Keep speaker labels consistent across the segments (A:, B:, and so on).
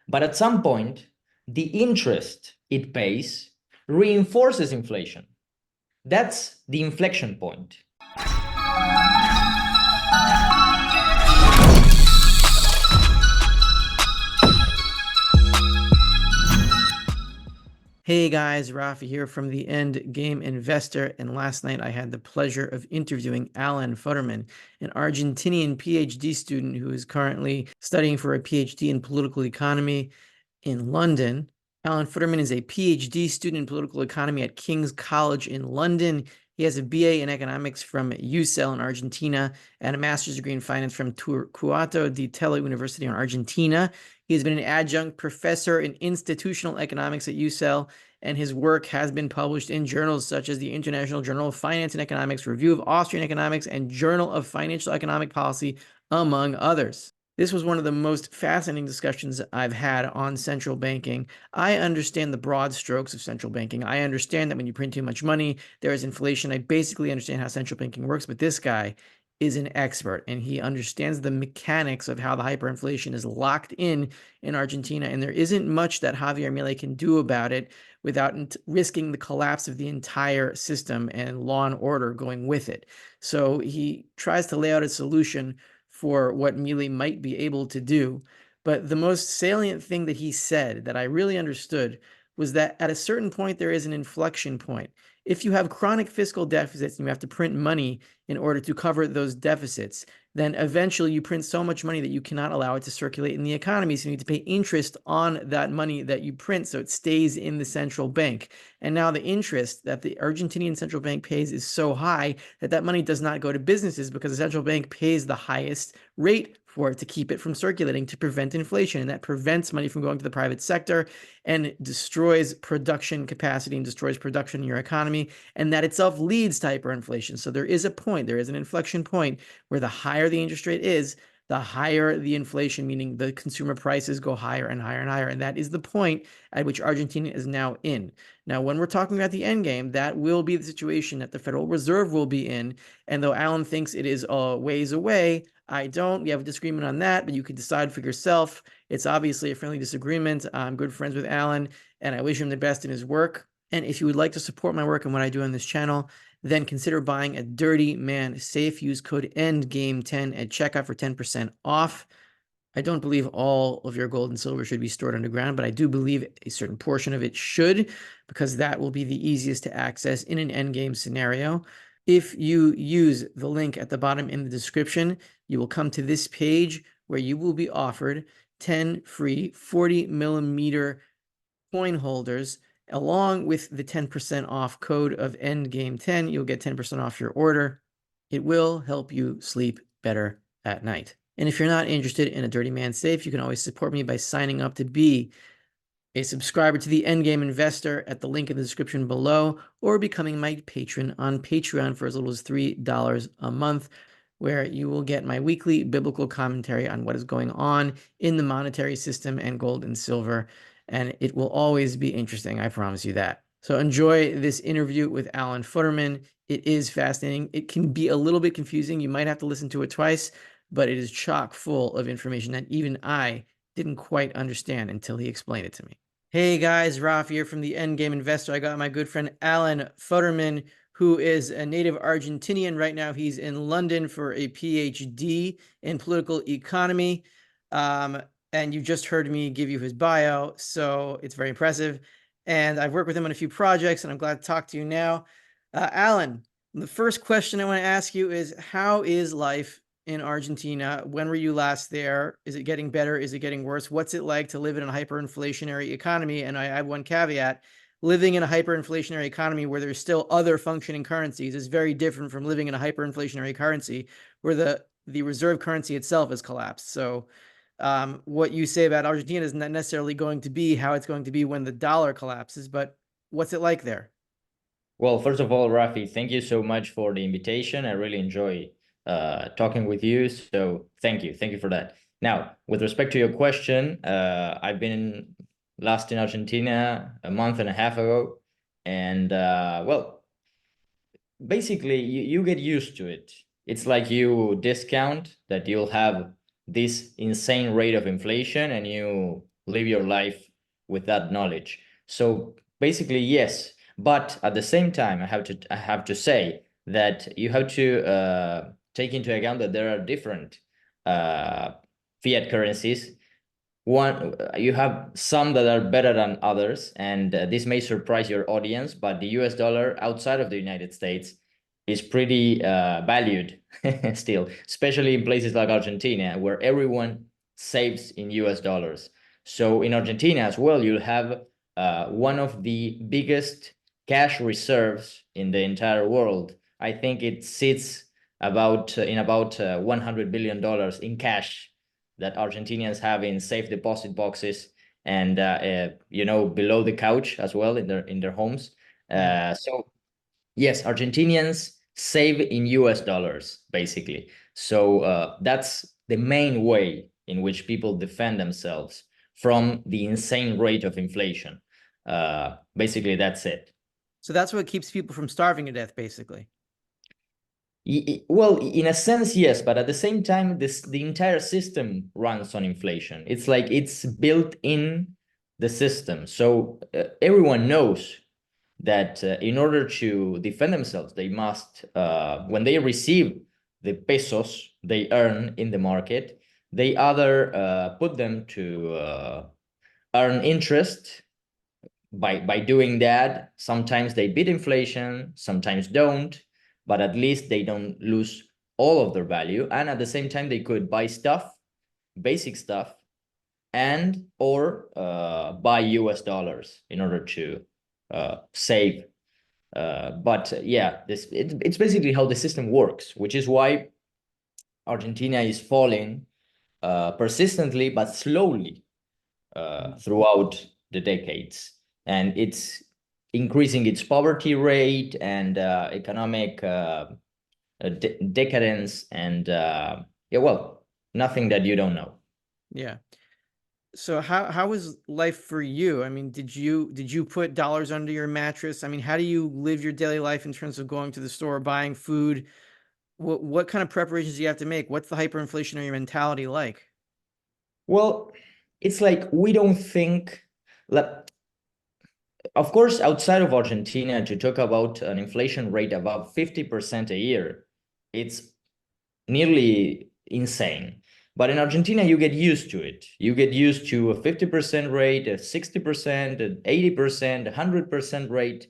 A: But at some point, the interest it pays reinforces inflation. That's the inflection point.
B: Hey guys, Rafi here from the End Game Investor, and last night I had the pleasure of interviewing Alan Futterman, an Argentinian PhD student who is currently studying for a PhD in political economy in London. Alan Futterman is a PhD student in political economy at King's College in London. He has a BA in economics from UCL in Argentina and a master's degree in finance from Torquato di Tello University in Argentina. He has been an adjunct professor in institutional economics at UCL, and his work has been published in journals such as the International Journal of Finance and Economics, Review of Austrian Economics, and Journal of Financial Economic Policy, among others. This was one of the most fascinating discussions I've had on central banking. I understand the broad strokes of central banking. I understand that when you print too much money, there is inflation. I basically understand how central banking works, but this guy is an expert, and he understands the mechanics of how the hyperinflation is locked in Argentina, and there isn't much that Javier Milei can do about it without risking the collapse of the entire system and law and order going with it. So he tries to lay out a solution for what Milei might be able to do. But the most salient thing that he said that I really understood was that at a certain point, there is an inflection point. If you have chronic fiscal deficits and you have to print money in order to cover those deficits, then eventually you print so much money that you cannot allow it to circulate in the economy. So you need to pay interest on that money that you print so it stays in the central bank. And now the interest that the Argentinian central bank pays is so high that that money does not go to businesses because the central bank pays the highest rate for it to keep it from circulating to prevent inflation. And that prevents money from going to the private sector and destroys production capacity and destroys production in your economy. And that itself leads to hyperinflation. So there is a point, there is an inflection point where the higher the interest rate is, the higher the inflation, meaning the consumer prices go higher and higher and higher. And that is the point at which Argentina is now in. Now, when we're talking about the end game, that will be the situation that the Federal Reserve will be in. And though Alan thinks it is a ways away, I don't. We have a disagreement on that, but you can decide for yourself. It's obviously a friendly disagreement. I'm good friends with Alan, and I wish him the best in his work. And if you would like to support my work and what I do on this channel, then consider buying a Dirty Man safe. Use code ENDGAME10 at checkout for 10% off. I don't believe all of your gold and silver should be stored underground, but I do believe a certain portion of it should, because that will be the easiest to access in an endgame scenario. If you use the link at the bottom in the description, you will come to this page where you will be offered 10 free 40 millimeter coin holders. Along with the 10% off code of ENDGAME10, you'll get 10% off your order. It will help you sleep better at night. And if you're not interested in a Dirty Man safe, you can always support me by signing up to be a subscriber to the Endgame Investor at the link in the description below, or becoming my patron on Patreon for as little as $3 a month, where you will get my weekly biblical commentary on what is going on in the monetary system and gold and silver. And it will always be interesting, I promise you that. So enjoy this interview with Alan Futterman. It is fascinating. It can be a little bit confusing. You might have to listen to it twice, but it is chock full of information that even I didn't quite understand until he explained it to me. Hey guys, Raf here from the Endgame Investor. I got my good friend Alan Futterman, who is a native Argentinian. Right now, he's in London for a PhD in political economy. And you just heard me give you his bio, so it's very impressive. And I've worked with him on a few projects, and I'm glad to talk to you now. Alan, the first question I want to ask you is, how is life in Argentina? When were you last there? Is it getting better? Is it getting worse? What's it like to live in a hyperinflationary economy? And I have one caveat. Living in a hyperinflationary economy where there's still other functioning currencies is very different from living in a hyperinflationary currency where the reserve currency itself has collapsed. So what you say about Argentina is not necessarily going to be how it's going to be when the dollar collapses, but what's it like there?
A: Well, first of all, Rafi, thank you so much for the invitation. I really enjoy talking with you. So thank you. Thank you for that. Now, with respect to your question, I've been last in Argentina a month and a half ago. And well, basically, you get used to it. It's like you discount that you'll have this insane rate of inflation and you live your life with that knowledge. So basically, yes. But at the same time, I have to say that you have to take into account that there are different fiat currencies. One, you have some that are better than others, and this may surprise your audience, but the US dollar outside of the United States is pretty valued still, especially in places like Argentina, where everyone saves in US dollars. So in Argentina as well, you'll have one of the biggest cash reserves in the entire world. I think it sits about in about $100 billion in cash that Argentinians have in safe deposit boxes and below the couch as well in their homes. So yes, Argentinians save in US dollars basically. So that's the main way in which people defend themselves from the insane rate of inflation. Basically, that's it.
B: So that's what keeps people from starving to death, basically.
A: Well, in a sense, yes, but at the same time, the entire system runs on inflation. It's like it's built in the system. So everyone knows that in order to defend themselves, they must, when they receive the pesos they earn in the market, they either put them to earn interest by doing that. Sometimes they beat inflation, sometimes don't, but at least they don't lose all of their value. And at the same time, they could buy stuff, basic stuff, and or buy US dollars in order to save. But yeah, it's basically how the system works, which is why Argentina is falling persistently but slowly throughout the decades, and it's increasing its poverty rate and economic decadence, and yeah, well, nothing that you don't know.
B: Yeah. So how was life for you? I mean, did you put dollars under your mattress? I mean, how do you live your daily life in terms of going to the store, buying food? What kind of preparations do you have to make? What's the hyperinflationary mentality like?
A: Well, it's like we don't think that, of course, outside of Argentina, to talk about an inflation rate above 50% a year, it's nearly insane. But in Argentina, you get used to it. You get used to a 50% rate, a 60%, an 80%, 100% rate.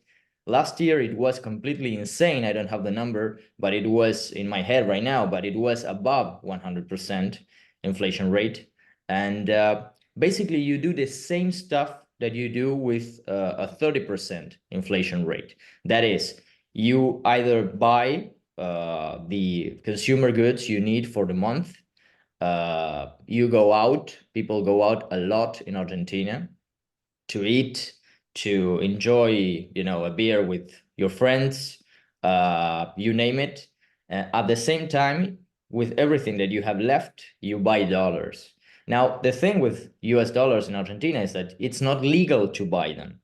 A: Last year, it was completely insane. I don't have the number, but it was in my head right now, but it was above 100% inflation rate. And basically, you do the same stuff that you do with a 30% inflation rate. That is, you either buy the consumer goods you need for the month. You go out, people go out a lot in Argentina to eat, to enjoy, a beer with your friends, you name it. At the same time, with everything that you have left, you buy dollars. Now, the thing with US dollars in Argentina is that it's not legal to buy them.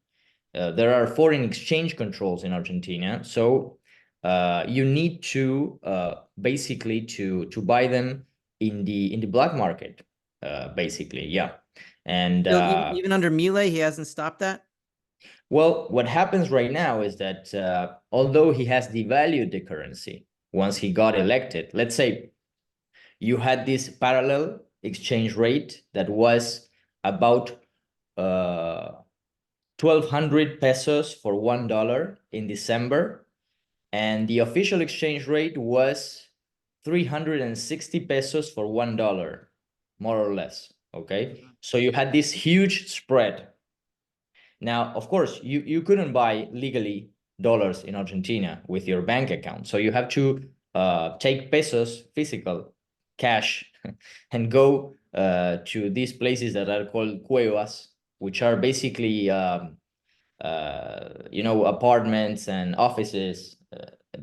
A: There are foreign exchange controls in Argentina, so you need to basically to buy them in the black market, basically, yeah. And
B: Still, even under Milei, he hasn't stopped that.
A: well, what happens right now is that although he has devalued the currency once he got elected, let's say you had this parallel exchange rate that was about 1,200 pesos for $1 in December, and the official exchange rate was 360 pesos for $1, more or less. Okay, so you had this huge spread. Now, of course, you couldn't buy legally dollars in Argentina with your bank account, so you have to take pesos, physical cash, and go to these places that are called cuevas, which are basically apartments and offices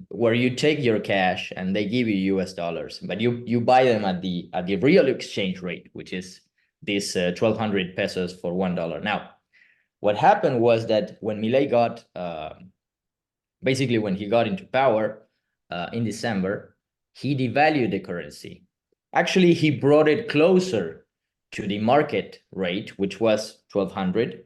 A: where you take your cash and they give you US dollars, but you buy them at the real exchange rate, which is this 1,200 pesos for $1. Now, what happened was that when Milei got basically when he got into power in December, he devalued the currency. Actually, he brought it closer to the market rate, which was 1,200,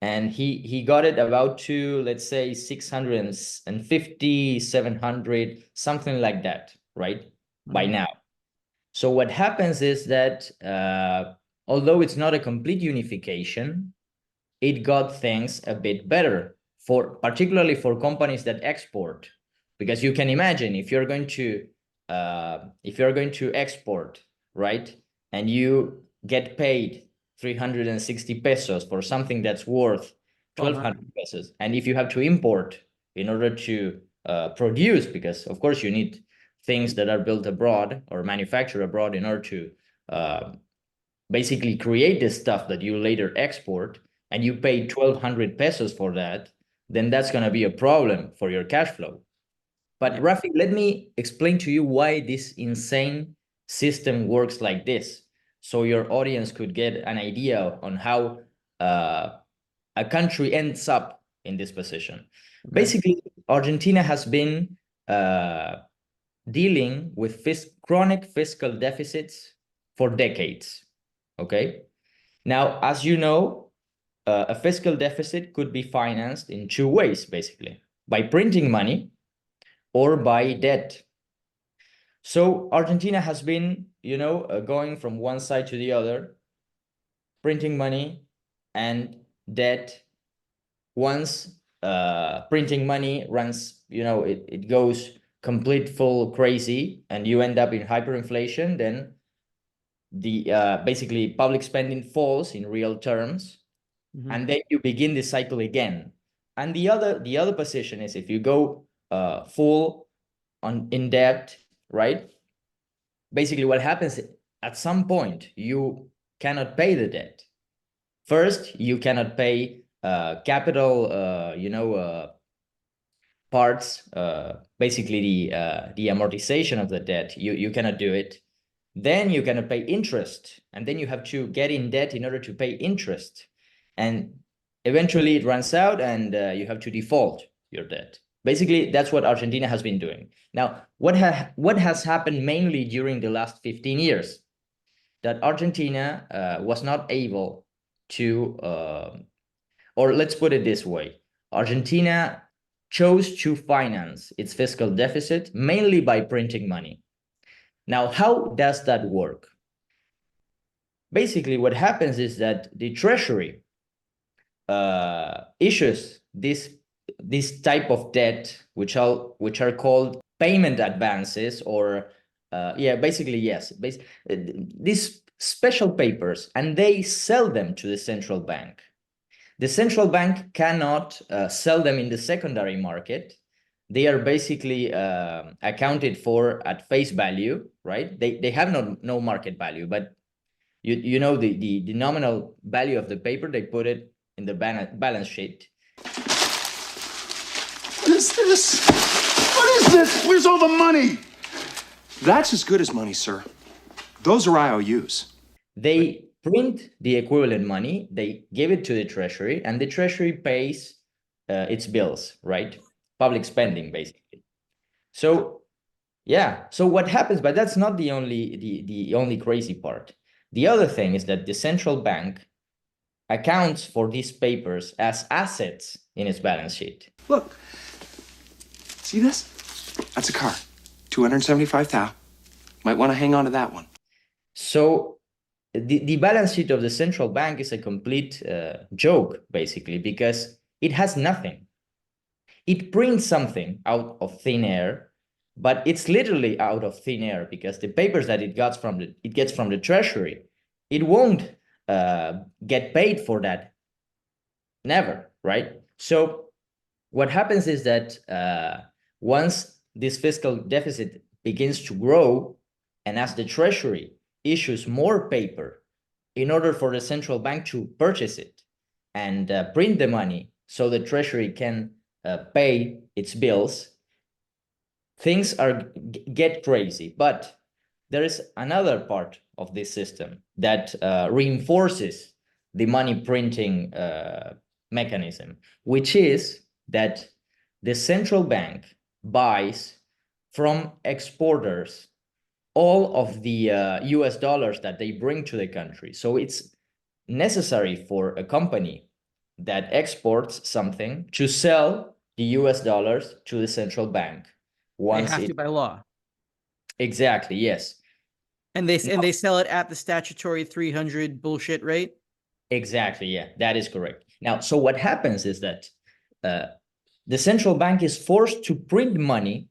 A: and he got it about to, let's say, 650, 700, something like that, right? By now. So what happens is that although it's not a complete unification, it got things a bit better, particularly for companies that export, because you can imagine if you're going to export, right, and you get paid 360 pesos for something that's worth 1,200 pesos, and if you have to import in order to produce, because of course you need things that are built abroad or manufactured abroad in order to basically create this stuff that you later export, and you pay 1,200 pesos for that, then that's going to be a problem for your cash flow. But Rafi, let me explain to you why this insane system works like this, so your audience could get an idea on how a country ends up in this position. Basically, Argentina has been dealing with chronic fiscal deficits for decades. Okay. Now, as you know, a fiscal deficit could be financed in two ways, basically, by printing money or by debt. So Argentina has been, going from one side to the other, printing money and debt. Once printing money runs, it goes complete full crazy, and you end up in hyperinflation, then the basically public spending falls in real terms, and then you begin the cycle again. And the other position is if you go full in debt, right? Basically, what happens at some point, you cannot pay the debt. First, you cannot pay capital, parts, basically the amortization of the debt. You cannot do it. Then you cannot pay interest, and then you have to get in debt in order to pay interest, and eventually it runs out, and you have to default your debt. Basically, that's what Argentina has been doing. Now, what has happened mainly during the last 15 years? That Argentina was not able to, or let's put it this way, Argentina chose to finance its fiscal deficit mainly by printing money. Now, how does that work? Basically, what happens is that the treasury issues this type of debt, which are called payment advances, or basically, yes, these special papers, and they sell them to the central bank. The central bank cannot sell them in the secondary market. They are basically accounted for at face value, right? They have no market value, but you know the nominal value of the paper, they put it in the balance sheet.
C: What is this? What is this? Where's all the money? That's as good as money, sir. Those are IOUs.
A: They print the equivalent money, they give it to the treasury, and the treasury pays its bills, right? Public spending, basically. So yeah, so what happens, but that's not the only crazy part. The other thing is that the central bank accounts for these papers as assets in its balance sheet.
C: Look, see this? That's a car, 275,000. Might want to hang on to that one.
A: So the balance sheet of the central bank is a complete joke, basically, because it has nothing. It prints something out of thin air, but it's literally out of thin air, because the papers that it gets from the treasury, it won't get paid for that. Never, right? So what happens is that once this fiscal deficit begins to grow, and as the treasury issues more paper in order for the central bank to purchase it and print the money so the treasury can pay its bills, things get crazy. But there is another part of this system that reinforces the money printing mechanism, which is that the central bank buys from exporters all of the US dollars that they bring to the country. So it's necessary for a company that exports something to sell the US dollars to the central bank.
B: They have to by law.
A: Exactly, yes.
B: And they sell it at the statutory 300 bullshit rate.
A: Exactly, yeah, that is correct. Now, so what happens is that the central bank is forced to print money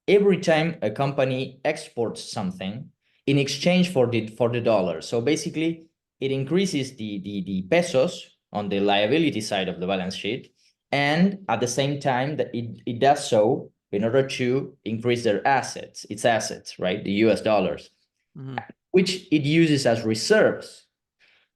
A: every time a company exports something in exchange for the dollar. So basically, it increases the pesos on the liability side of the balance sheet, and at the same time that it does so in order to increase their assets, its assets, right? The US dollars, which it uses as reserves.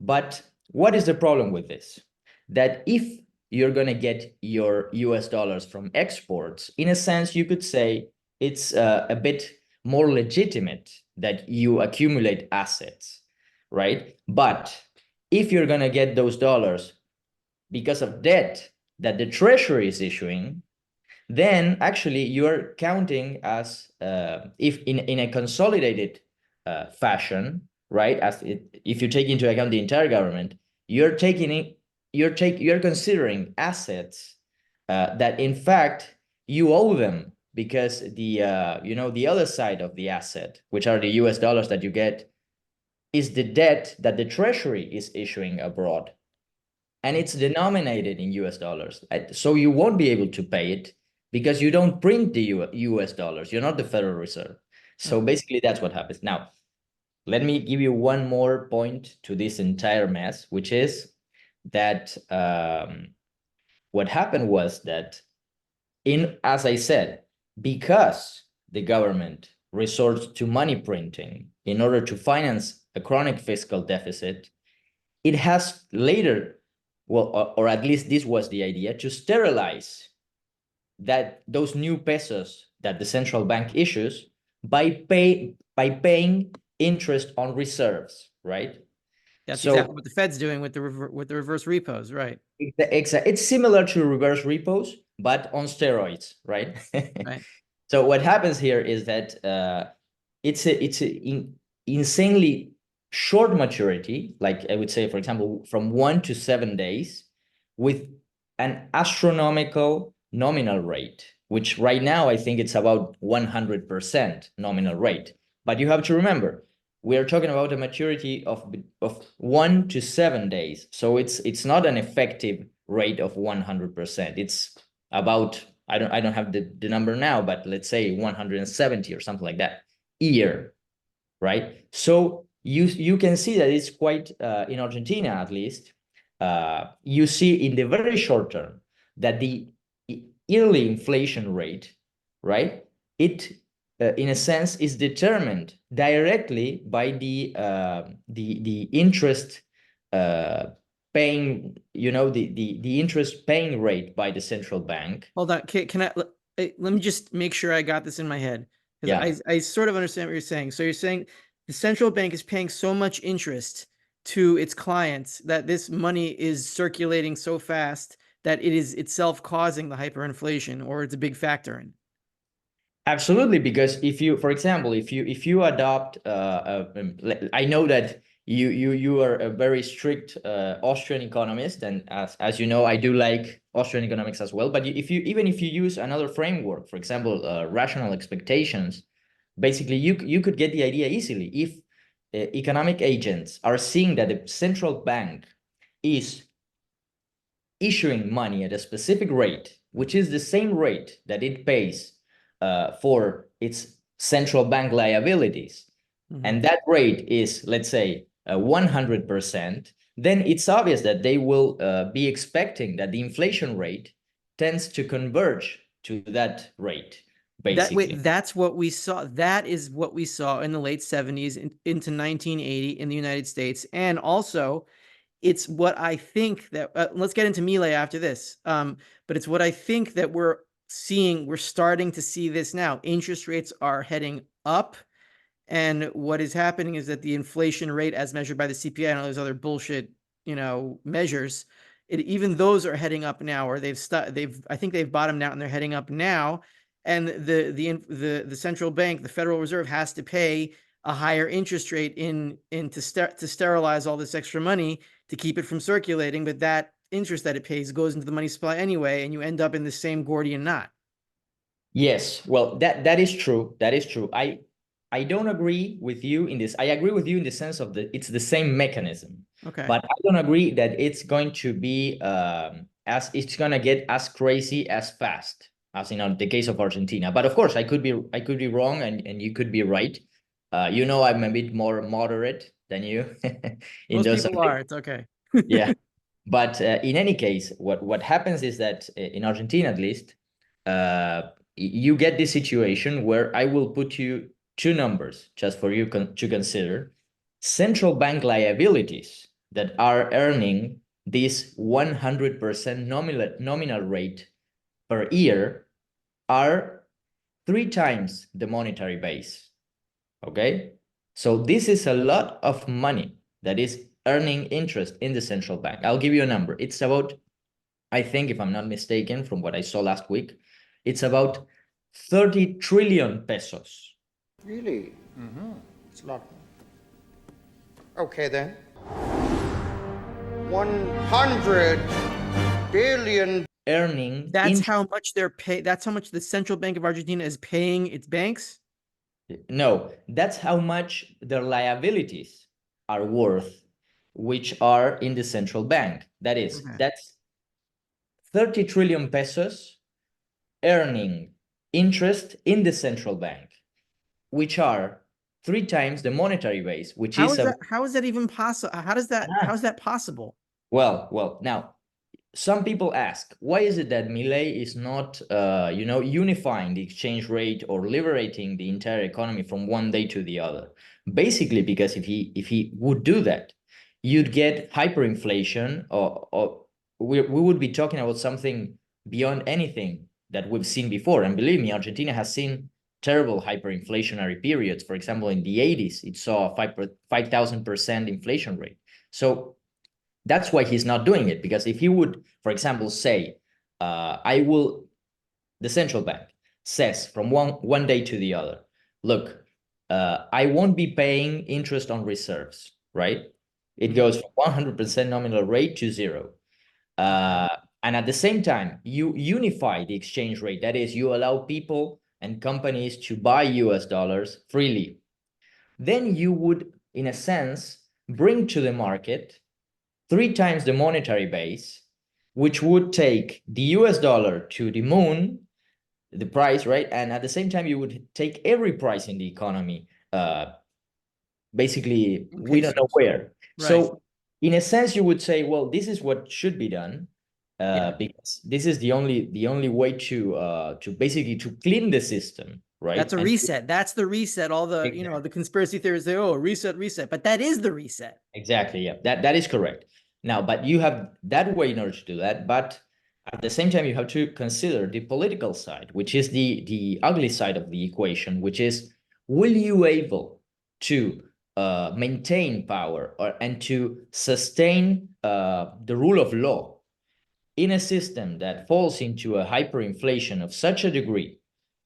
A: But what is the problem with this? That if you're going to get your US dollars from exports, in a sense, you could say it's a bit more legitimate that you accumulate assets, right? But if you're going to get those dollars because of debt that the treasury is issuing, then actually you're counting as if in a consolidated fashion, right? If you take into account the entire government, you're considering assets that in fact you owe them, because the other side of the asset, which are the US dollars that you get, is the debt that the treasury is issuing abroad, and it's denominated in US dollars. So you won't be able to pay it because you don't print the US dollars. You're not the Federal Reserve. So basically that's what happens. Now, let me give you one more point to this entire mess, which is that what happened was that as I said, because the government resorts to money printing in order to finance a chronic fiscal deficit, it has later, well, or at least this was the idea, to sterilize those new pesos that the central bank issues by paying interest on reserves, right?
B: That's exactly what the Fed's doing with the reverse repos, right?
A: It's similar to reverse repos, but on steroids, right?
B: Right.
A: So what happens here is that it's an insanely short maturity, like I would say, for example, from 1 to 7 days, with an astronomical nominal rate, which right now I think it's about 100% nominal rate. But you have to remember, we are talking about a maturity of 1 to 7 days. So it's not an effective rate of 100%. It's about, I don't have the number now, but let's say 170 or something like that a year, right? So you can see that it's quite, in Argentina at least, you see in the very short term that the yearly inflation rate, right? It in a sense is determined directly by the interest paying, the interest paying rate by the central bank.
B: Hold on, can I let me just make sure I got this in my head, because I sort of understand what you're saying. So you're saying the central bank is paying so much interest to its clients that this money is circulating so fast that it is itself causing the hyperinflation, or it's a big factor in.
A: Absolutely, because for example, if you adopt, I know that you are a very strict Austrian economist, and as you know, I do like Austrian economics as well. But even if you use another framework, for example, rational expectations, basically you could get the idea easily. If economic agents are seeing that the central bank is issuing money at a specific rate, which is the same rate that it pays for its central bank liabilities, and that rate is, let's say, 100%, then it's obvious that they will be expecting that the inflation rate tends to converge to that rate, basically.
B: That's what we saw. That is what we saw in the late 70s into 1980 in the United States. And also, it's what I think that, let's get into Milei after this, but it's what I think that we're starting to see this now. Interest rates are heading up, and what is happening is that the inflation rate as measured by the CPI and all those other bullshit, measures, even those are heading up now, or I think they've bottomed out and they're heading up now. and the central bank, the Federal Reserve, has to pay a higher interest rate to sterilize all this extra money to keep it from circulating, but that interest that it pays goes into the money supply anyway, and you end up in the same Gordian knot.
A: Yes, well, that is true. That is true. I don't agree with you in this. I agree with you in the sense of it's the same mechanism.
B: Okay.
A: But I don't agree that it's going to be as it's gonna get as crazy as fast as in the case of Argentina. But of course, I could be wrong, and you could be right. You know, I'm a bit more moderate than you in
B: Most
A: those.
B: people are. It's okay.
A: Yeah. But in any case, what happens is that in Argentina, at least, you get this situation where I will put you two numbers just for you to consider. Central bank liabilities that are earning this 100% nominal rate per year are 3 times the monetary base. Okay? So this is a lot of money that is earning interest in the central bank. I'll give you a number. It's about, I think, if I'm not mistaken, from what I saw last week, it's about 30 trillion pesos.
D: Really? It's a lot. Okay then. 100 billion.
A: Earning.
B: That's how much they're paying. That's how much the Central Bank of Argentina is paying its banks?
A: No, that's how much their liabilities are worth, which are in the central bank. That is, that's 30 trillion pesos earning interest in the central bank, which are 3 times the monetary base, which
B: how is that even possible? How is that possible?
A: Well, now some people ask, why is it that Milei is not, unifying the exchange rate or liberating the entire economy from one day to the other? Basically, because if he would do that, you'd get hyperinflation, or we would be talking about something beyond anything that we've seen before. And believe me, Argentina has seen terrible hyperinflationary periods. For example, in the 80s, it saw a 5,000% inflation rate. So that's why he's not doing it, because if he would, for example, say, the central bank says from one day to the other, look, I won't be paying interest on reserves, right? It goes from 100% nominal rate to 0. And at the same time, you unify the exchange rate. That is, you allow people and companies to buy US dollars freely. Then you would, in a sense, bring to the market 3 times the monetary base, which would take the US dollar to the moon, the price, right? And at the same time, you would take every price in the economy, basically, we don't know where. Right. So in a sense, you would say, well, this is what should be done, because this is the only way to basically to clean the system, right?
B: That's a reset. That's the reset. All the, the conspiracy theories say, oh, reset, but that is the reset. Exactly. Yeah, that is correct. Now, but you have that way in order to do that, but at the same time, you have to consider the political side, which is the ugly side of the equation, which is, will you able to maintain power and to sustain the rule of law in a system that falls into a hyperinflation of such a degree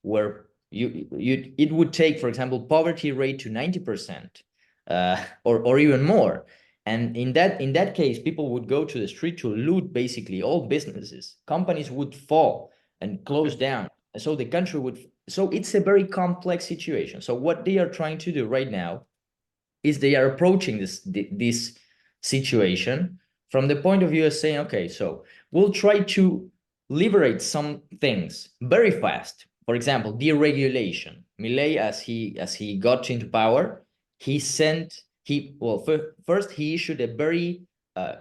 B: where it would take, for example, poverty rate to 90%, or even more. And in that case, people would go to the street to loot basically all businesses. Companies would fall and close down. And so the country would. So it's a very complex situation. So what they are trying to do right now is they are approaching this situation from the point of view of saying, okay, so we'll try to liberate some things very fast. For example, deregulation. Milei, as he got into power, first he issued a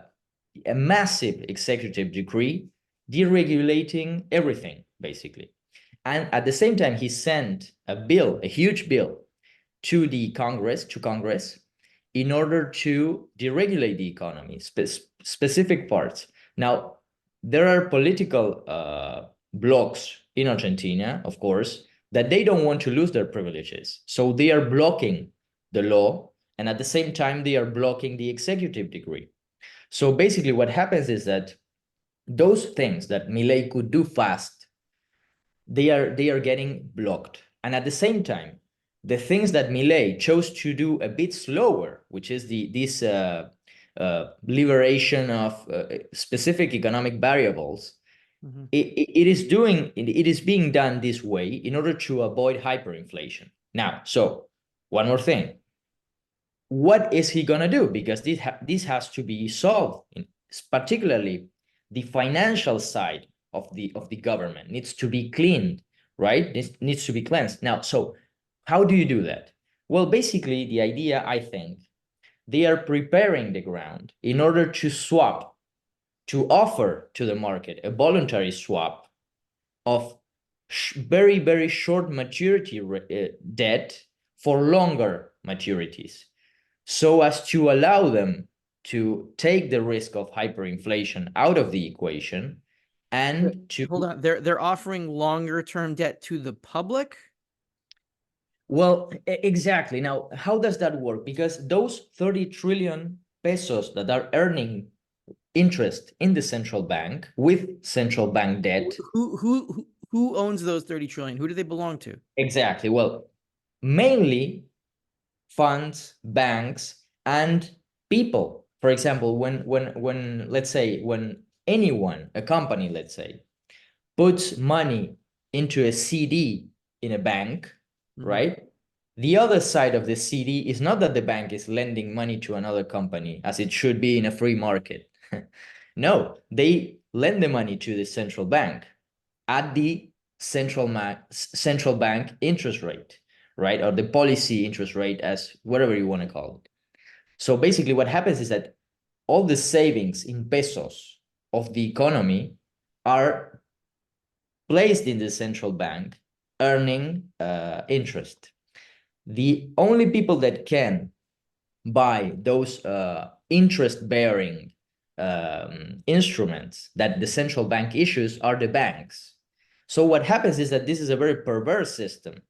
B: massive executive decree deregulating everything, basically. And at the same time, he sent a huge bill to Congress, in order to deregulate the economy, specific parts. Now, there are political blocs in Argentina, of course, that they don't want to lose their privileges. So they are blocking the law, and at the same time, they are blocking the executive decree. So basically what happens is that those things that Milei could do fast
A: they are getting blocked. And at the same time, the things that Milei chose to do a bit slower, which is this liberation of specific economic variables,
B: Mhm.
A: it is being done this way in order to avoid hyperinflation. Now, so one more thing. What is he gonna do? Because this has to be solved, particularly the financial side of the government needs to be cleaned, right? This needs to be cleansed. Now, so how do you do that? Well, basically, the idea, I think, they are preparing the ground in order to swap, to offer to the market a voluntary swap of very, very short maturity debt for longer maturities, so as to allow them to take the risk of hyperinflation out of the equation and to,
B: Hold on, they're offering longer term debt to the public?
A: well, exactly. Now, how does that work? Because those 30 trillion pesos that are earning interest in the central bank with central bank debt.
B: Who owns those 30 trillion? Who do they belong to?
A: Exactly. Well, mainly funds, banks, and people. For example, when let's say when anyone, a company, let's say, puts money into a CD in a bank, right? The other side of the CD is not that the bank is lending money to another company as it should be in a free market. No, they lend the money to the central bank at the central bank interest rate, right? Or the policy interest rate, as whatever you want to call it. So basically what happens is that all the savings in pesos of the economy are placed in the central bank, earning interest. The only people that can buy those interest-bearing instruments that the central bank issues are the banks. So what happens is that this is a very perverse system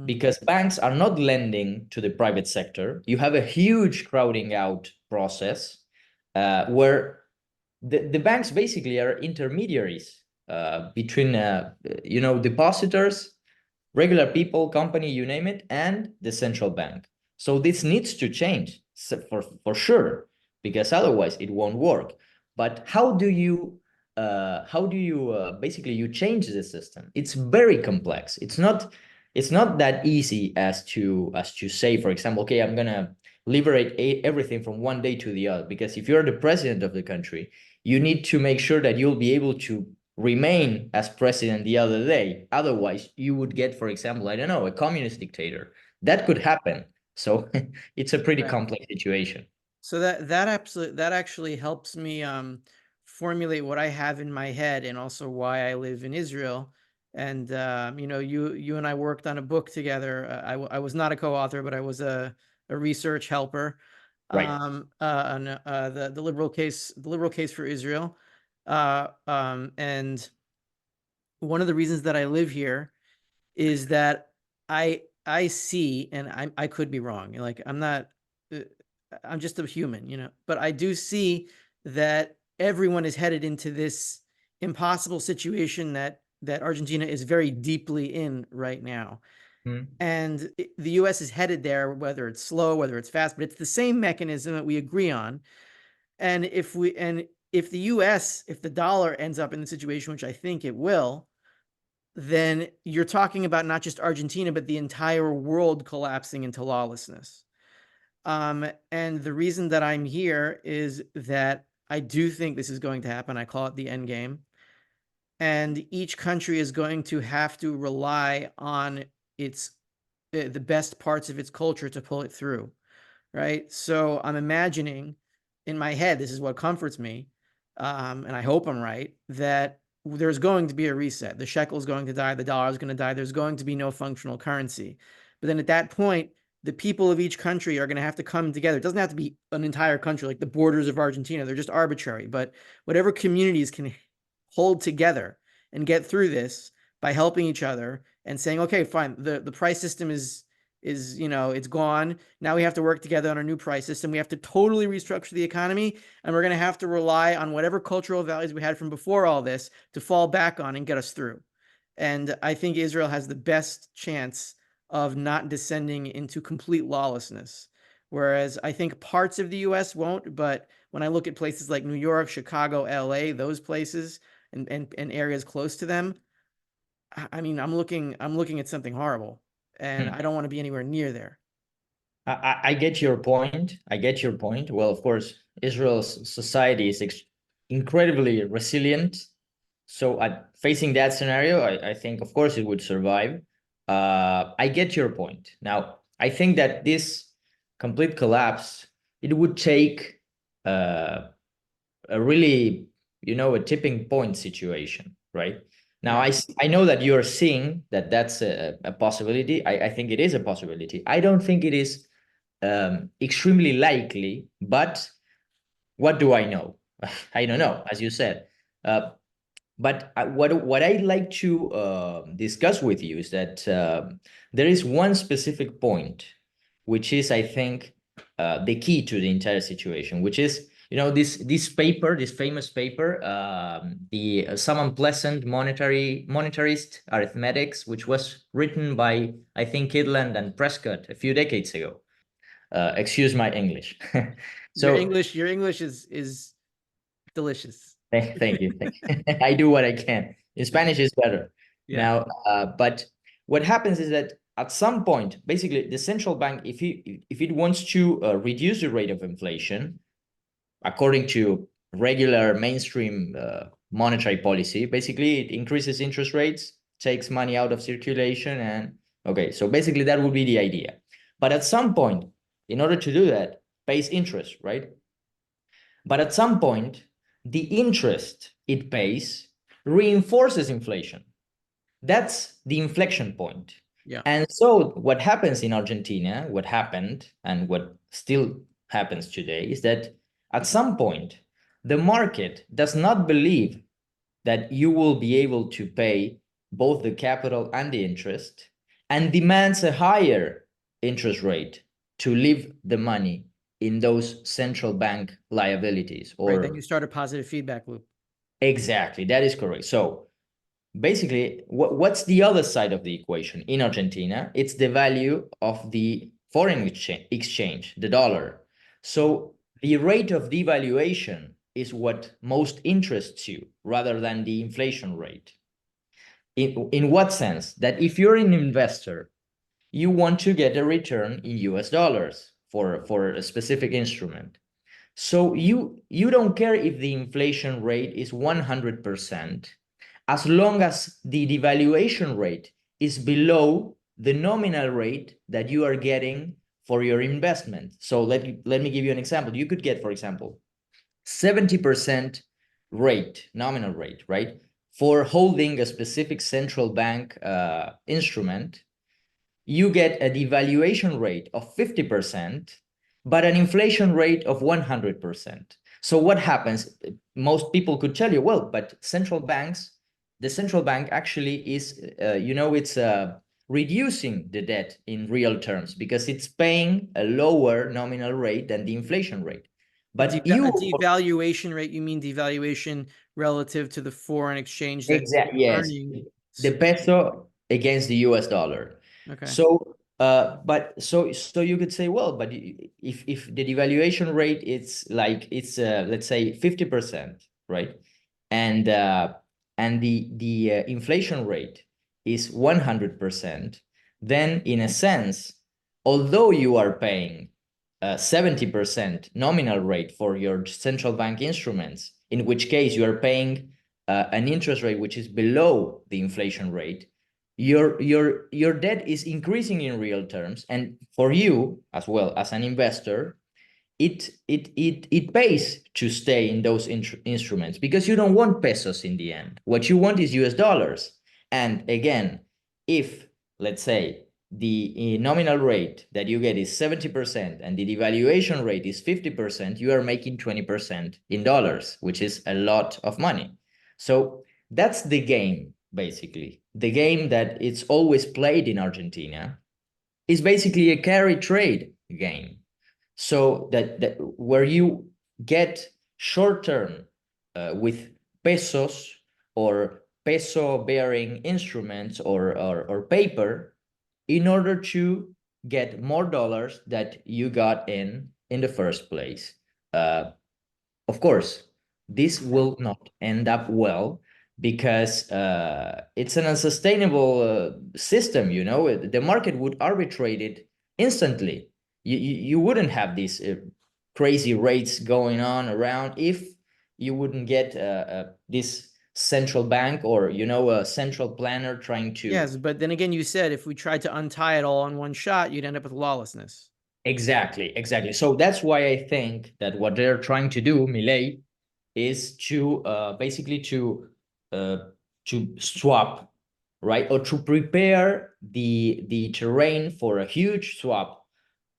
A: because banks are not lending to the private sector. You have a huge crowding out process where the banks basically are intermediaries between depositors, regular people, company, you name it, and the central bank. So this needs to change for sure, because otherwise it won't work. But how do you basically you change the system? It's very complex. It's not that easy as to say, for example, okay, I'm gonna liberate everything from one day to the other. Because if you're the president of the country, you need to make sure that you'll be able to remain as president the other day. Otherwise, you would get, for example, I don't know, a communist dictator. That could happen. So it's a pretty complex situation.
B: So that actually helps me formulate what I have in my head and also why I live in Israel. And you and I worked on a book together. I was not a co-author, but I was a research helper.
A: Right.
B: On the liberal case for Israel. And one of the reasons that I live here is that I see, and I could be wrong. Like I'm not, I'm just a human, but I do see that everyone is headed into this impossible situation that Argentina is very deeply in right now. And the US is headed there, whether it's slow, whether it's fast, but it's the same mechanism that we agree on. And if the dollar ends up in the situation, which I think it will, then you're talking about not just Argentina, but the entire world collapsing into lawlessness. And the reason that I'm here is that I do think this is going to happen. I call it the end game. And each country is going to have to rely on the best parts of its culture to pull it through, right? So I'm imagining in my head, this is what comforts me, and I hope I'm right, that there's going to be a reset. The shekel is going to die. The dollar is going to die. There's going to be no functional currency. But then at that point, the people of each country are going to have to come together. It doesn't have to be an entire country like the borders of Argentina. They're just arbitrary. But whatever communities can hold together and get through this by helping each other and saying, okay, fine, the price system is it's gone. Now we have to work together on a new price system. We have to totally restructure the economy, and we're going to have to rely on whatever cultural values we had from before all this to fall back on and get us through. And I think Israel has the best chance of not descending into complete lawlessness. Whereas I think parts of the US won't, but when I look at places like New York, Chicago, LA, those places and areas close to them, I mean, I'm looking at something horrible, and I don't want to be anywhere near there.
A: I get your point. I get your point. Well, of course, Israel's society is incredibly resilient. So facing that scenario, I think, of course, it would survive. I get your point. Now, I think that this complete collapse, it would take a really, a tipping point situation, right? Now, I know that you're seeing that that's a possibility. I think it is a possibility. I don't think it is extremely likely, but what do I know? I don't know, as you said. But what I'd like to discuss with you is that there is one specific point, which is, I think, the key to the entire situation, which is, this paper, this famous paper, the some unpleasant monetarist arithmetics, which was written by, I think, Kydland and Prescott a few decades ago. Excuse my English.
B: Your
A: So
B: English is delicious.
A: thank you. I do what I can. In Spanish is better.
B: Yeah.
A: Now, but what happens is that at some point, basically, the central bank, if it wants to reduce the rate of inflation, according to regular mainstream monetary policy, basically it increases interest rates, takes money out of circulation, and okay, so basically that would be the idea. But at some point, in order to do that, pays interest, right? But at some point, the interest it pays reinforces inflation. That's the inflection point.
B: Yeah.
A: And so what happens in Argentina, what happened and what still happens today is that at some point, the market does not believe that you will be able to pay both the capital and the interest and demands a higher interest rate to leave the money in those central bank liabilities.
B: Right. Then you start a positive feedback loop.
A: Exactly, that is correct. So basically, what's the other side of the equation in Argentina? It's the value of the foreign exchange, the dollar. So the rate of devaluation is what most interests you rather than the inflation rate. In what sense? That if you're an investor, you want to get a return in US dollars for a specific instrument. So you don't care if the inflation rate is 100%, as long as the devaluation rate is below the nominal rate that you are getting for your investment. So let me give you an example. You could get, for example, 70% rate, nominal rate, right? For holding a specific central bank instrument, you get a devaluation rate of 50%, but an inflation rate of 100%. So what happens? Most people could tell you, well, but the central bank actually is, it's reducing the debt in real terms because it's paying a lower nominal rate than the inflation rate. But
B: a devaluation rate, you mean devaluation relative to the foreign exchange that
A: exactly, yes,
B: earning
A: the peso against the US dollar.
B: Okay.
A: So so you could say, well, but if the devaluation rate it's let's say 50%, right? And the inflation rate is 100%, then in a sense, although you are paying 70% nominal rate for your central bank instruments, in which case you are paying an interest rate which is below the inflation rate, your debt is increasing in real terms, and for you as well as an investor, it pays to stay in those instruments because you don't want pesos in the end. What you want is US dollars. And again, if let's say the nominal rate that you get is 70% and the devaluation rate is 50%, you are making 20% in dollars, which is a lot of money. So that's the game, basically. The game that it's always played in Argentina is basically a carry trade game. So that where you get short term with pesos or peso-bearing instruments or paper in order to get more dollars that you got in the first place. Of course, this will not end up well because it's an unsustainable system, you know. The market would arbitrate it instantly. You wouldn't have these crazy rates going on around if you wouldn't get this central bank or, you know, a central planner trying to...
B: Yes, but then again, you said if we tried to untie it all in one shot, you'd end up with lawlessness.
A: Exactly. So that's why I think that what they're trying to do, Milei, is to basically to swap, right, or to prepare the terrain for a huge swap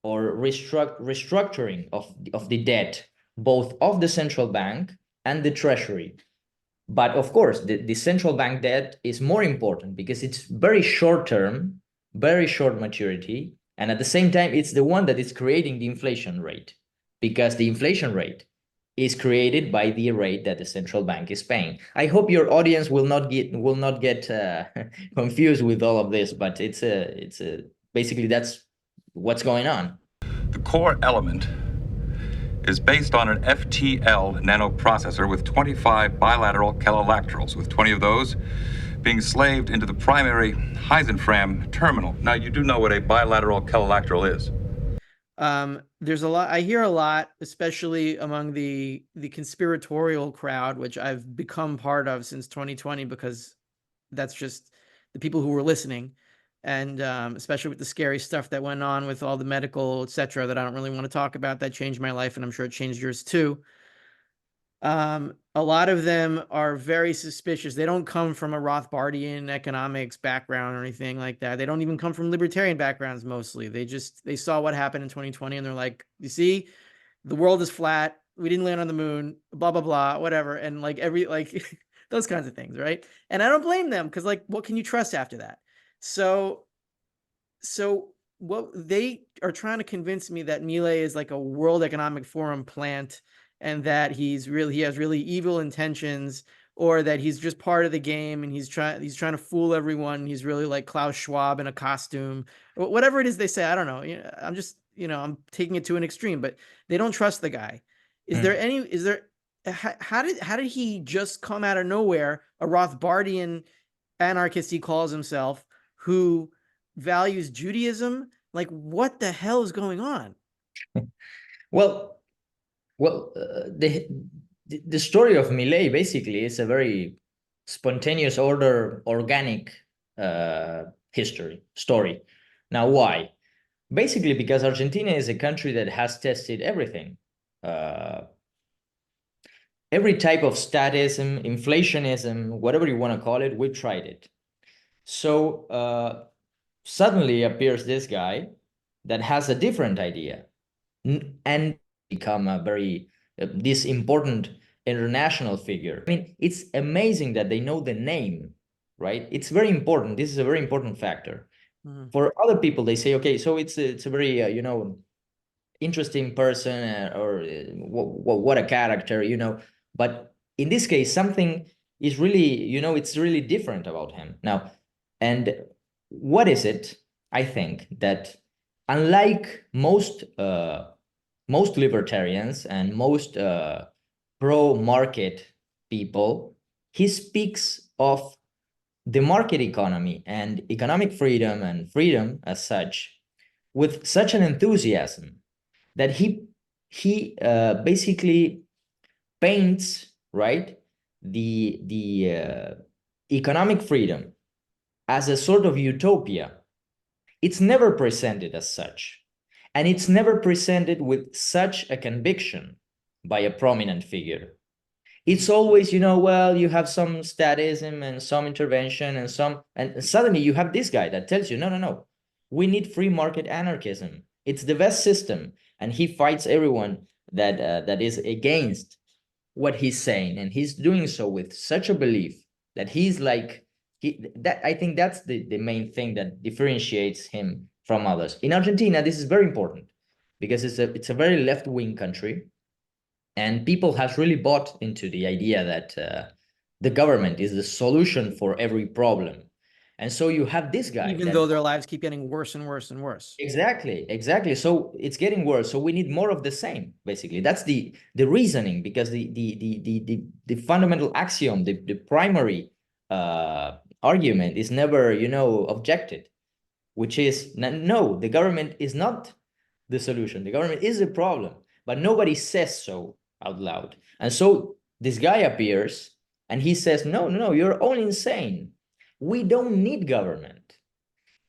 A: or restructuring of the debt, both of the central bank and the treasury. But of course, the central bank debt is more important because it's very short term, very short maturity, and at the same time, it's the one that is creating the inflation rate, because the inflation rate is created by the rate that the central bank is paying. I hope your audience will not get confused with all of this, but it's basically that's what's going on.
E: The core element is based on an FTL nanoprocessor with 25 bilateral calolaterals, with 20 of those being slaved into the primary Heisenfram terminal. Now, you do know what a bilateral calolateral is.
B: There's a lot, I hear a lot, especially among the conspiratorial crowd, which I've become part of since 2020, because that's just the people who were listening. And especially with the scary stuff that went on with all the medical, etc., that I don't really want to talk about, that changed my life, and I'm sure it changed yours too. A lot of them are very suspicious. They don't come from a Rothbardian economics background or anything like that. They don't even come from libertarian backgrounds mostly. They saw what happened in 2020 and they're like, you see, the world is flat. We didn't land on the moon, blah, blah, blah, whatever. And like those kinds of things, right? And I don't blame them, because like, what can you trust after that? So what they are trying to convince me that Milei is like a World Economic Forum plant, and that he has really evil intentions, or that he's just part of the game and he's trying to fool everyone. He's really like Klaus Schwab in a costume, or whatever it is they say. I don't know. I'm just, I'm taking it to an extreme, but they don't trust the guy. How did he just come out of nowhere, a Rothbardian anarchist, he calls himself, who values Judaism? Like, what the hell is going on?
A: Well, the story of Milei basically is a very spontaneous, organic story. Now, why? Basically, because Argentina is a country that has tested everything. Every type of statism, inflationism, whatever you want to call it, we tried it. So suddenly appears this guy that has a different idea and become a very this important international figure. I mean, it's amazing that they know the name, right? It's very important. This is a very important factor. Mm-hmm. For other people, they say, okay, so it's a very interesting person, or what a character, But in this case, something is really, it's really different about him now. And what is it? I think that unlike most libertarians and most pro-market people, he speaks of the market economy and economic freedom and freedom as such with such an enthusiasm that he basically paints, right, the economic freedom as a sort of utopia. It's never presented as such. And it's never presented with such a conviction by a prominent figure. It's always, well, you have some statism and some intervention and suddenly you have this guy that tells you, no, we need free market anarchism. It's the best system. And he fights everyone that is against what he's saying. And he's doing so with such a belief that he's like, I think that's the main thing that differentiates him from others. In Argentina, this is very important because it's a very left-wing country, and people have really bought into the idea the government is the solution for every problem. And so you have this guy.
B: Even though their lives keep getting worse and worse and worse.
A: Exactly. So it's getting worse. So we need more of the same, basically. That's the reasoning, because the fundamental axiom, the primary argument is never, objected, which is, no, the government is not the solution. The government is the problem, but nobody says so out loud. And so this guy appears and he says, no, you're all insane. We don't need government.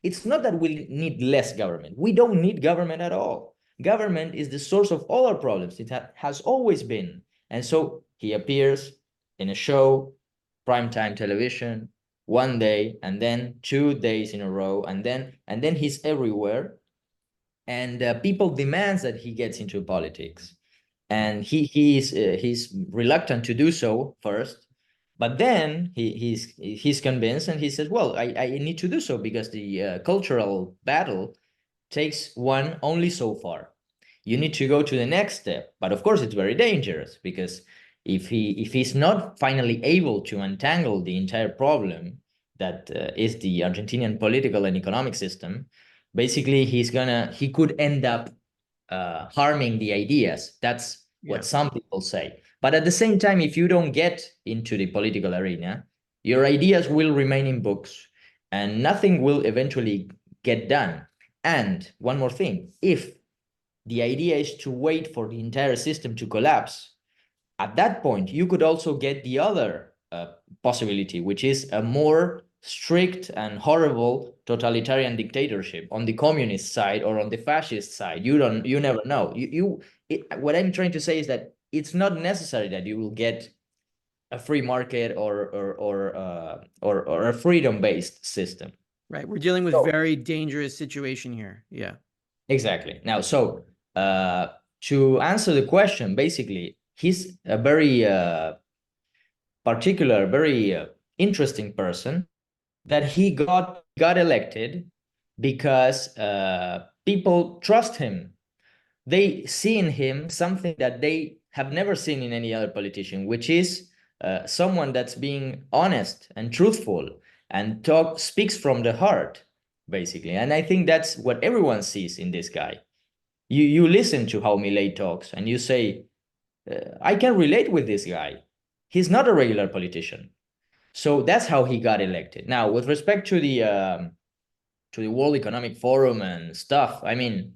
A: It's not that we need less government. We don't need government at all. Government is the source of all our problems. It has always been. And so he appears in a show, primetime television, one day, and then 2 days in a row, and then he's everywhere. And people demand that he gets into politics. And he's reluctant to do so first. But then he's convinced, and he says, well, I need to do so because the cultural battle takes one only so far. You need to go to the next step. But of course, it's very dangerous, because if he's not finally able to untangle the entire problem that is the Argentinian political and economic system, basically he could end up harming the ideas. That's what some people say. But at the same time, if you don't get into the political arena, your ideas will remain in books and nothing will eventually get done. And one more thing, if the idea is to wait for the entire system to collapse, at that point, you could also get the other possibility, which is a more strict and horrible totalitarian dictatorship on the communist side or on the fascist side. You never know. What I'm trying to say is that it's not necessary that you will get a free market or a freedom-based system.
B: Right. We're dealing with a very dangerous situation here. Yeah.
A: Exactly. Now, so to answer the question, basically, he's a very particular, very interesting person, that he got elected because people trust him. They see in him something that they have never seen in any other politician, which is someone that's being honest and truthful and speaks from the heart, basically. And I think that's what everyone sees in this guy. You listen to how Milei talks and you say, I can relate with this guy. He's not a regular politician. So that's how he got elected. Now, with respect to the World Economic Forum and stuff, I mean,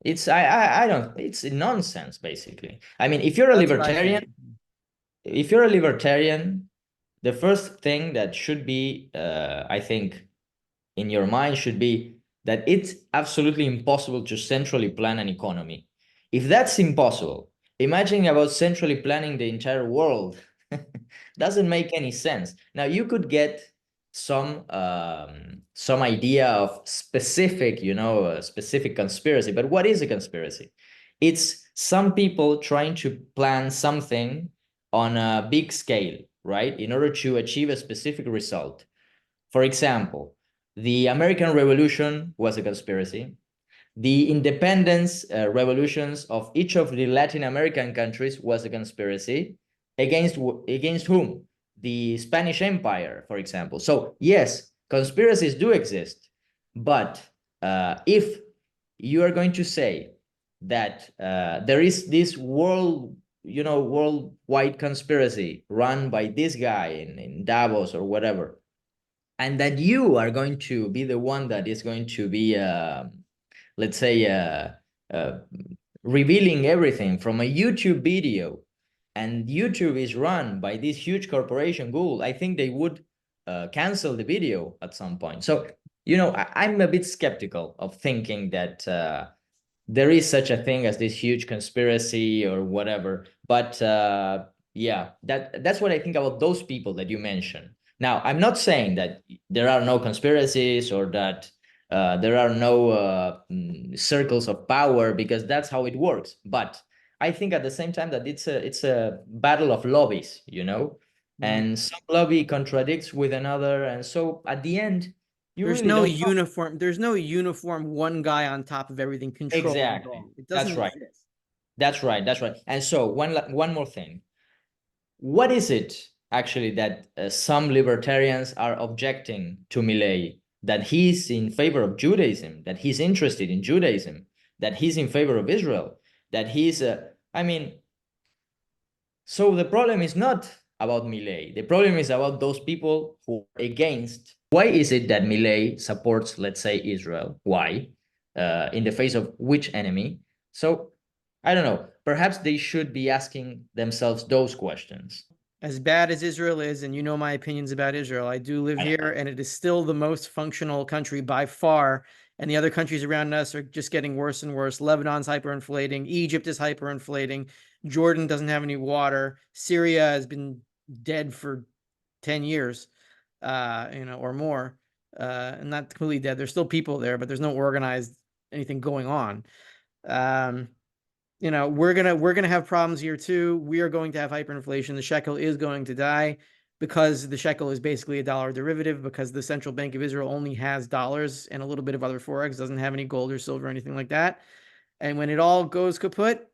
A: it's nonsense, basically. I mean, if you're a libertarian, the first thing that should be, I think, in your mind should be that it's absolutely impossible to centrally plan an economy. If that's impossible, imagine about centrally planning the entire world. Doesn't make any sense. Now, you could get some idea of specific, specific conspiracy. But what is a conspiracy? It's some people trying to plan something on a big scale, right? In order to achieve a specific result. For example, the American Revolution was a conspiracy. The independence revolutions of each of the Latin American countries was a conspiracy. Against whom? The Spanish Empire, for example. So yes, conspiracies do exist, but if you are going to say that there is this worldwide conspiracy run by this guy in Davos or whatever, and that you are going to be the one that is going to be, let's say, revealing everything from a YouTube video, and YouTube is run by this huge corporation, Google, I think they would cancel the video at some point. So, I'm a bit skeptical of thinking that there is such a thing as this huge conspiracy or whatever. But yeah, that's what I think about those people that you mentioned. Now, I'm not saying that there are no conspiracies or that there are no circles of power, because that's how it works. But I think at the same time that it's a battle of lobbies, and some lobby contradicts with another, and so at the end,
B: there's no uniform one guy on top of everything controlling.
A: Exactly.
B: It doesn't
A: That's right.
B: exist.
A: That's right. And so one more thing. what is it actually that some libertarians are objecting to Milei? That he's in favor of Judaism, that he's interested in Judaism, that he's in favor of Israel, that he's I mean, so the problem is not about Milei. The problem is about those people who are against. Why is it that Milei supports, let's say, Israel? Why? In the face of which enemy? So I don't know. Perhaps they should be asking themselves those questions.
B: As bad as Israel is, and you know my opinions about Israel, I do live here, and it is still the most functional country by far. And the other countries around us are just getting worse and worse. Lebanon's hyperinflating. Egypt is hyperinflating. Jordan doesn't have any water. Syria has been dead for 10 years, or more. And not completely dead. There's still people there, but there's no organized anything going on. We're gonna have problems here too. We are going to have hyperinflation. The shekel is going to die because the shekel is basically a dollar derivative, because the Central Bank of Israel only has dollars and a little bit of other forex, doesn't have any gold or silver or anything like that. And when it all goes kaput,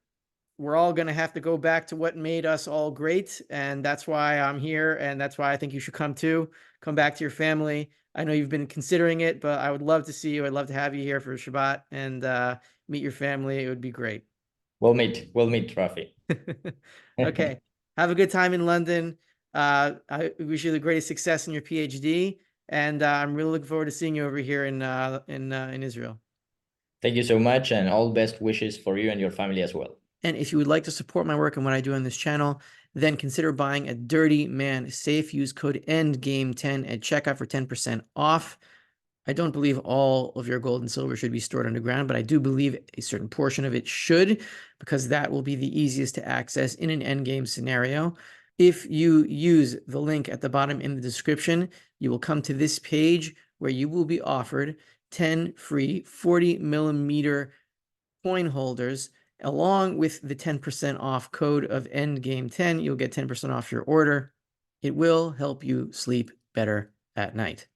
B: we're all going to have to go back to what made us all great. And that's why I'm here. And that's why I think you should come too. Come back to your family. I know you've been considering it, but I would love to see you. I'd love to have you here for Shabbat and meet your family. It would be great.
A: We'll meet, Rafi.
B: Okay. Have a good time in London. I wish you the greatest success in your PhD. And I'm really looking forward to seeing you over here in Israel.
A: Thank you so much, and all best wishes for you and your family as well.
B: And if you would like to support my work and what I do on this channel, then consider buying a Dirty Man safe. Use code ENDGAME10 at checkout for 10% off. I don't believe all of your gold and silver should be stored underground, but I do believe a certain portion of it should, because that will be the easiest to access in an endgame scenario. If you use the link at the bottom in the description, you will come to this page where you will be offered 10 free 40 millimeter coin holders, along with the 10% off code of ENDGAME10. You'll get 10% off your order. It will help you sleep better at night.